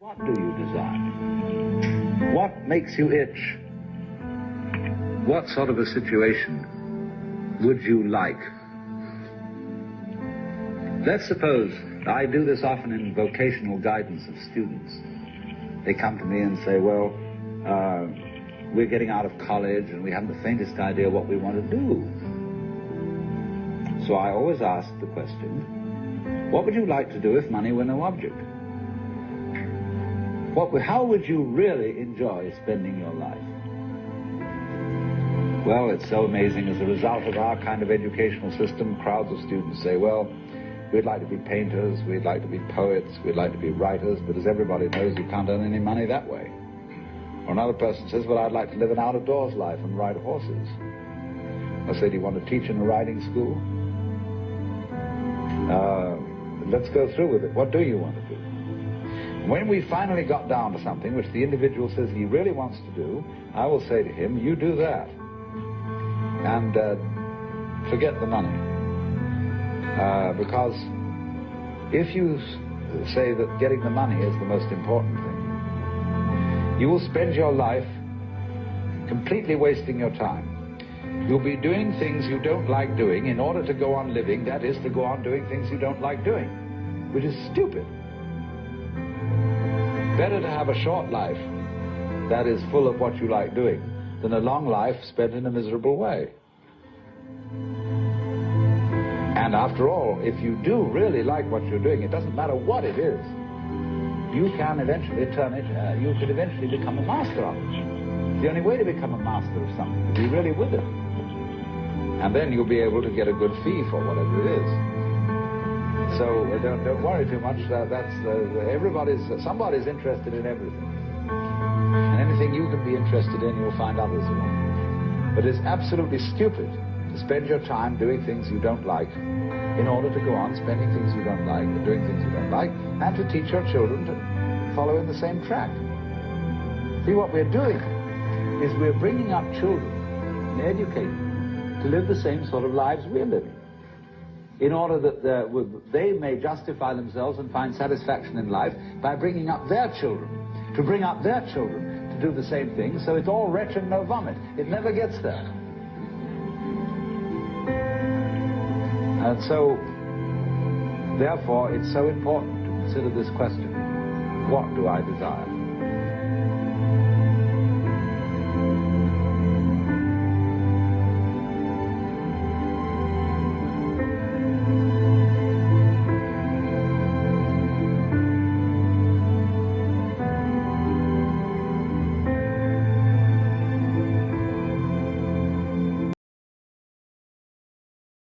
What do you desire? What makes you itch? What sort of a situation would you like? Let's suppose, I do this often in vocational guidance of students. They come to me and say, well, we're getting out of college and we haven't the faintest idea what we want to do. So I always ask the question, what would you like to do if money were no object? How would you really enjoy spending your life? Well, it's so amazing. As a result of our kind of educational system, crowds of students say, well, we'd like to be painters, we'd like to be poets, we'd like to be writers, but as everybody knows, you can't earn any money that way. Or another person says, well, I'd like to live an out-of-doors life and ride horses. I say, do you want to teach in a riding school? Let's go through with it. What do you want to do? When we finally got down to something which the individual says he really wants to do, I will say to him, you do that. And forget the money. Because if you say that getting the money is the most important thing, you will spend your life completely wasting your time. You'll be doing things you don't like doing in order to go on living, that is, to go on doing things you don't like doing, which is stupid. Better to have a short life that is full of what you like doing than a long life spent in a miserable way. And after all, if you do really like what you're doing, it doesn't matter what it is, you can eventually turn it, you could eventually become a master of it. The only way to become a master of something is to be really with it. And then you'll be able to get a good fee for whatever it is. So don't worry too much. Somebody's interested in everything. And anything you can be interested in, you'll find others will. But it's absolutely stupid to spend your time doing things you don't like in order to go on spending things you don't like, or doing things you don't like, and to teach your children to follow in the same track. See, what we're doing is we're bringing up children and educating them to live the same sort of lives we're living, in order that they may justify themselves and find satisfaction in life by bringing up their children, to bring up their children to do the same thing, so it's all wretch and no vomit. It never gets there. And so, therefore, it's so important to consider this question, what do I desire?